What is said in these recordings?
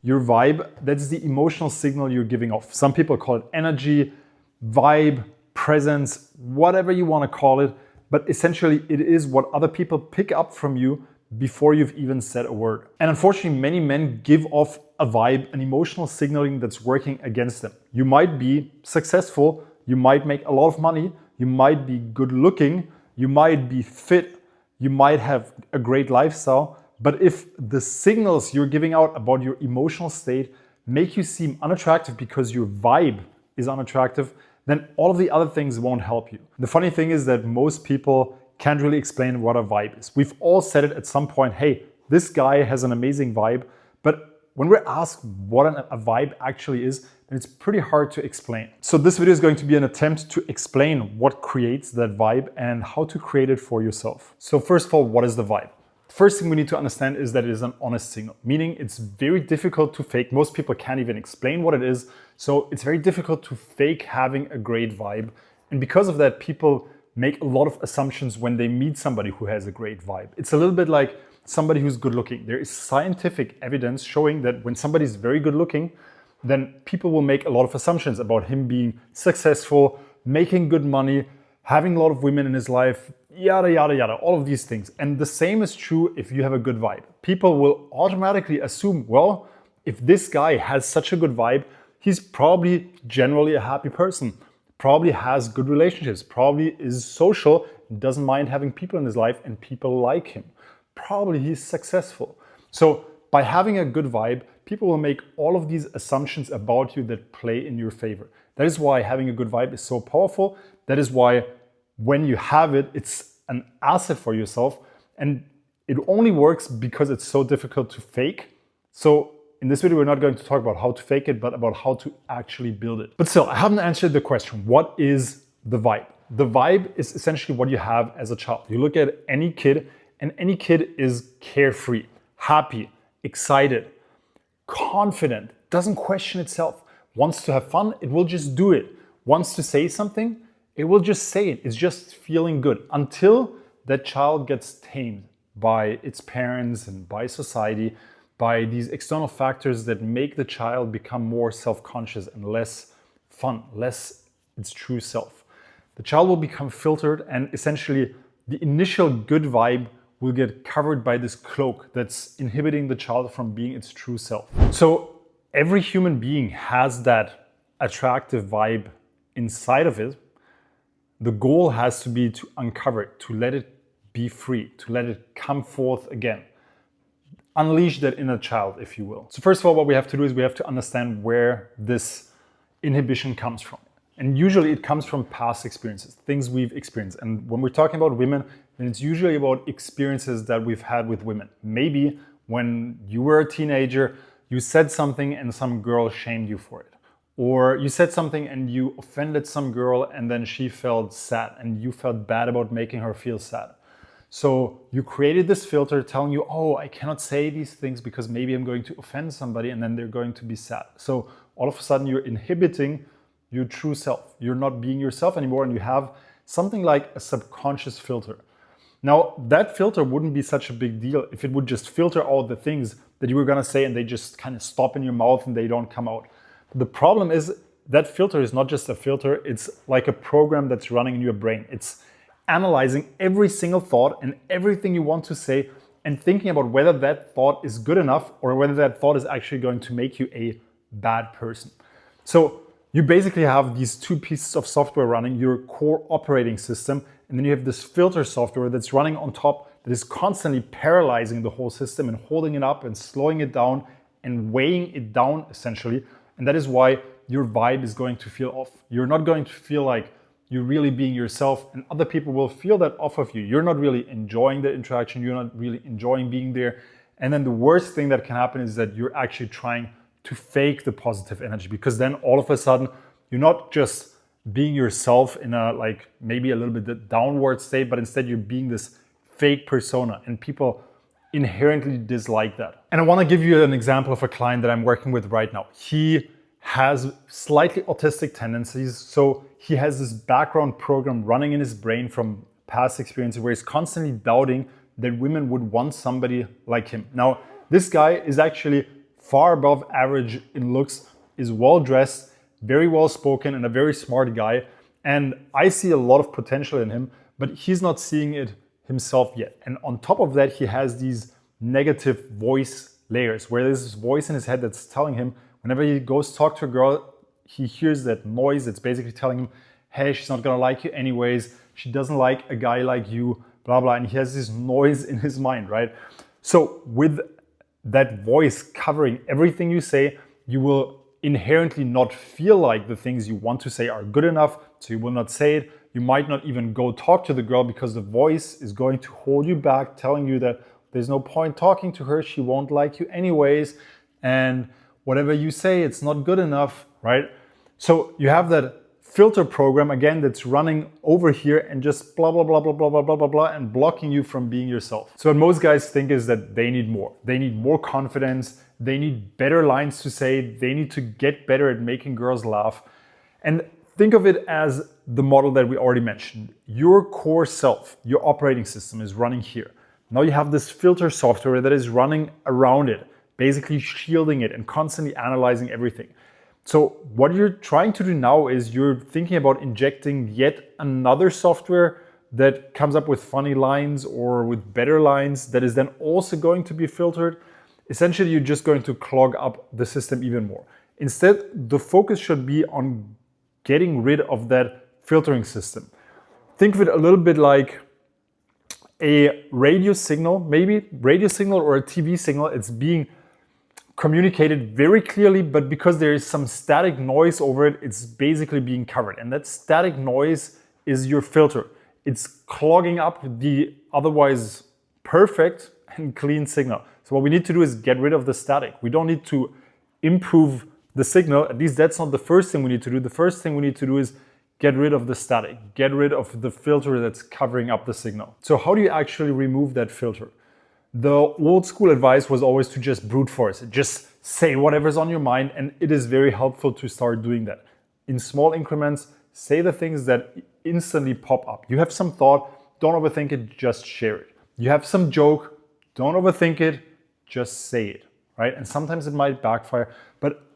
Your vibe, that's the emotional signal you're giving off. Some people call it energy, vibe, presence, whatever you want to call it. But essentially, it is what other people pick up from you before you've even said a word. And unfortunately, many men give off a vibe, an emotional signaling that's working against them. You might be successful, you might make a lot of money, you might be good looking, you might be fit, you might have a great lifestyle, but if the signals you're giving out about your emotional state make you seem unattractive because your vibe is unattractive, then all of the other things won't help you. The funny thing is that most people can't really explain what a vibe is. We've all said it at some point, hey, this guy has an amazing vibe, but when we're asked what a vibe actually is, then it's pretty hard to explain. So this video is going to be an attempt to explain what creates that vibe and how to create it for yourself. So first of all, what is the vibe? First thing we need to understand is that it is an honest signal, meaning it's very difficult to fake. Most people can't even explain what it is. So it's very difficult to fake having a great vibe. And because of that, people make a lot of assumptions when they meet somebody who has a great vibe. It's a little bit like somebody who's good looking. There is scientific evidence showing that when somebody is very good looking, then people will make a lot of assumptions about him being successful, making good money, having a lot of women in his life, yada, yada, yada, all of these things. And the same is true if you have a good vibe. People will automatically assume, well, if this guy has such a good vibe, he's probably generally a happy person, probably has good relationships, probably is social, doesn't mind having people in his life and people like him. Probably he's successful. So by having a good vibe, people will make all of these assumptions about you that play in your favor. That is why having a good vibe is so powerful. That is why when you have it, it's an asset for yourself. And it only works because it's so difficult to fake. So in this video, we're not going to talk about how to fake it, but about how to actually build it. But still, I haven't answered the question. What is the vibe? The vibe is essentially what you have as a child. You look at any kid, and any kid is carefree, happy, excited, confident, doesn't question itself, wants to have fun, it will just do it. Wants to say something, it will just say it. It's just feeling good until that child gets tamed by its parents and by society, by these external factors that make the child become more self-conscious and less fun, less its true self. The child will become filtered, and essentially the initial good vibe will get covered by this cloak that's inhibiting the child from being its true self. So every human being has that attractive vibe inside of it. The goal has to be to uncover it, to let it be free, to let it come forth again. Unleash that inner child, if you will. So first of all, what we have to do is we have to understand where this inhibition comes from. And usually it comes from past experiences, things we've experienced. And when we're talking about women, then it's usually about experiences that we've had with women. Maybe when you were a teenager, you said something and some girl shamed you for it. Or you said something and you offended some girl and then she felt sad and you felt bad about making her feel sad. So you created this filter telling you, oh, I cannot say these things because maybe I'm going to offend somebody and then they're going to be sad. So all of a sudden you're inhibiting your true self. You're not being yourself anymore and you have something like a subconscious filter. Now that filter wouldn't be such a big deal if it would just filter all the things that you were gonna say and they just kind of stop in your mouth and they don't come out. But the problem is that filter is not just a filter, it's like a program that's running in your brain. It's analyzing every single thought and everything you want to say and thinking about whether that thought is good enough or whether that thought is actually going to make you a bad person. So you basically have these two pieces of software running, your core operating system, and then you have this filter software that's running on top that is constantly paralyzing the whole system and holding it up and slowing it down and weighing it down essentially. And that is why your vibe is going to feel off. You're not going to feel like you're really being yourself, and other people will feel that off of you. You're not really enjoying the interaction. You're not really enjoying being there. And then the worst thing that can happen is that you're actually trying to fake the positive energy, because then all of a sudden you're not just being yourself in a like maybe a little bit downward state, but instead you're being this fake persona, and people inherently dislike that. And I want to give you an example of a client that I'm working with right now. He has slightly autistic tendencies, so he has this background program running in his brain from past experiences where he's constantly doubting that women would want somebody like him. Now, this guy is actually far above average in looks, is well dressed, very well spoken, and a very smart guy. And I see a lot of potential in him, but he's not seeing it himself yet. And on top of that, he has these negative voice layers where there's this voice in his head that's telling him whenever he goes talk to a girl, he hears that noise that's basically telling him, hey, she's not gonna like you anyways, she doesn't like a guy like you, blah, blah. And he has this noise in his mind, right? So with that voice covering everything you say, you will inherently not feel like the things you want to say are good enough, so you will not say it. You might not even go talk to the girl because the voice is going to hold you back, telling you that there's no point talking to her, she won't like you anyways, and whatever you say, it's not good enough, right? So you have that filter program again that's running over here and just blah, blah, blah, blah, blah, blah, blah, blah, blah, and blocking you from being yourself. So what most guys think is that they need more. They need more confidence. They need better lines to say. They need to get better at making girls laugh. And think of it as the model that we already mentioned. Your core self, your operating system is running here. Now you have this filter software that is running around it, basically shielding it and constantly analyzing everything. So what you're trying to do now is you're thinking about injecting yet another software that comes up with funny lines or with better lines that is then also going to be filtered. Essentially, you're just going to clog up the system even more. Instead, the focus should be on getting rid of that filtering system. Think of it a little bit like a radio signal, maybe radio signal or a TV signal. It's being communicated very clearly, but because there is some static noise over it, it's basically being covered. And that static noise is your filter. It's clogging up the otherwise perfect and clean signal. So what we need to do is get rid of the static. We don't need to improve the signal. At least that's not the first thing we need to do. The first thing we need to do is get rid of the static, get rid of the filter that's covering up the signal. So how do you actually remove that filter? The old school advice was always to just brute force it. Just say whatever's on your mind, and it is very helpful to start doing that. In small increments, say the things that instantly pop up. You have some thought, don't overthink it, just share it. You have some joke, don't overthink it, just say it, right? And sometimes it might backfire, but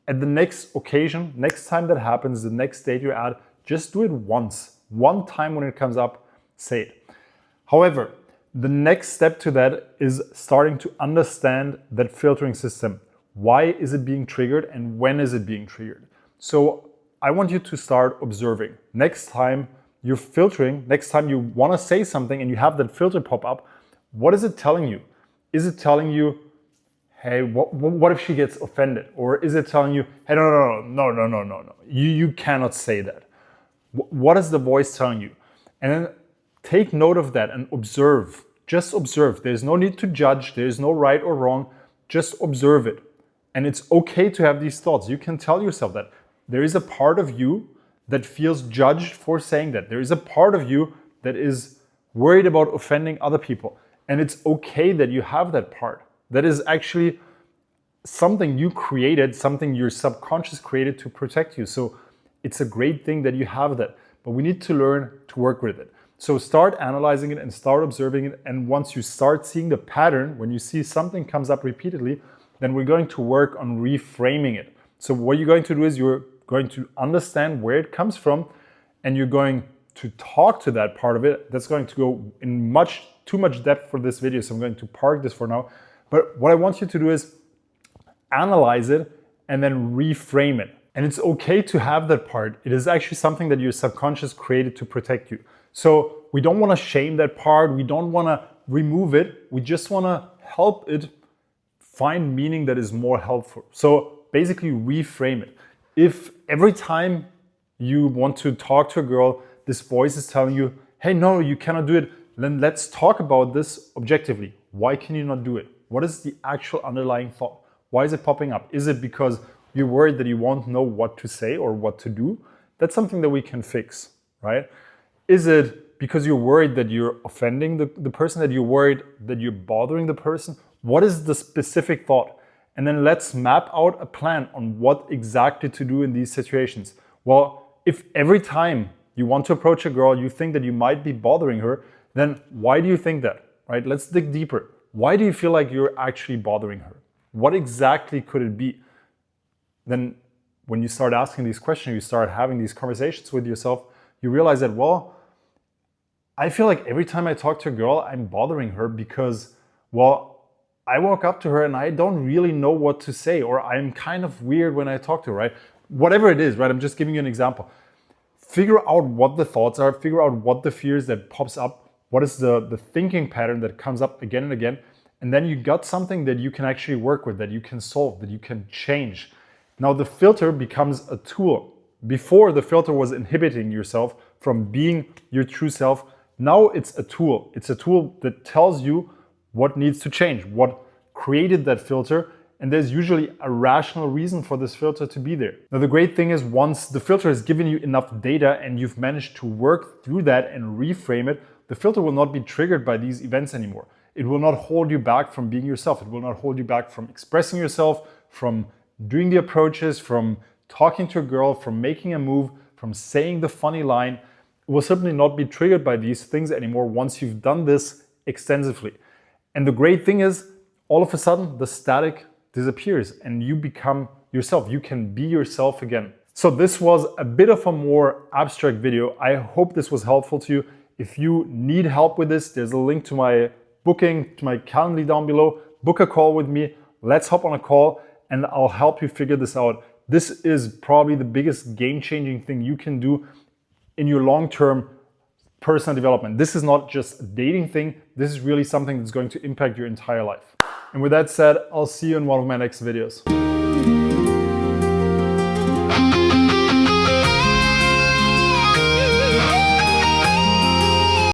at the next occasion, next time that happens, the next date you're at, just do it once. One time when it comes up, say it. However, the next step to that is starting to understand that filtering system. Why is it being triggered and when is it being triggered? So I want you to start observing. Next time you're filtering, next time you want to say something and you have that filter pop up, what is it telling you? Is it telling you, hey, what if she gets offended? Or is it telling you, hey, no, you cannot say that. What is the voice telling you? And then take note of that and observe. Just observe. There's no need to judge. There's no right or wrong. Just observe it. And it's okay to have these thoughts. You can tell yourself that. There is a part of you that feels judged for saying that. There is a part of you that is worried about offending other people. And it's okay that you have that part. That is actually something you created, something your subconscious created to protect you. So it's a great thing that you have that. But we need to learn to work with it. So start analyzing it and start observing it. And once you start seeing the pattern, when you see something comes up repeatedly, then we're going to work on reframing it. So what you're going to do is you're going to understand where it comes from, and you're going to talk to that part of it. That's going to go in too much depth for this video, so I'm going to park this for now. But what I want you to do is analyze it and then reframe it. And it's okay to have that part. It is actually something that your subconscious created to protect you. So we don't want to shame that part. We don't want to remove it. We just want to help it find meaning that is more helpful. So basically reframe it. If every time you want to talk to a girl, this voice is telling you, hey, no, you cannot do it, then let's talk about this objectively. Why can you not do it? What is the actual underlying thought? Why is it popping up? Is it because you're worried that you won't know what to say or what to do? That's something that we can fix, right? Is it because you're worried that you're offending the person, that you're worried that you're bothering the person? What is the specific thought? And then let's map out a plan on what exactly to do in these situations. Well, if every time you want to approach a girl, you think that you might be bothering her, then why do you think that, right? Let's dig deeper. Why do you feel like you're actually bothering her? What exactly could it be? Then when you start asking these questions, you start having these conversations with yourself, you realize that, well, I feel like every time I talk to a girl, I'm bothering her because, well, I walk up to her and I don't really know what to say, or I'm kind of weird when I talk to her, right? Whatever it is, right? I'm just giving you an example. Figure out what the thoughts are, figure out what the fears that pops up, what is the thinking pattern that comes up again and again, and then you got something that you can actually work with, that you can solve, that you can change. Now the filter becomes a tool. Before, the filter was inhibiting yourself from being your true self. Now it's a tool. It's a tool that tells you what needs to change, what created that filter, and there's usually a rational reason for this filter to be there. Now the great thing is, once the filter has given you enough data and you've managed to work through that and reframe it, the filter will not be triggered by these events anymore. It will not hold you back from being yourself. It will not hold you back from expressing yourself, from doing the approaches, from talking to a girl, from making a move, from saying the funny line. It will simply not be triggered by these things anymore once you've done this extensively. And the great thing is, all of a sudden, the static disappears and you become yourself. You can be yourself again. So this was a bit of a more abstract video. I hope this was helpful to you. If you need help with this, there's a link to my booking, to my Calendly down below. Book a call with me. Let's hop on a call and I'll help you figure this out. This is probably the biggest game-changing thing you can do in your long-term personal development. This is not just a dating thing. This is really something that's going to impact your entire life. And with that said, I'll see you in one of my next videos.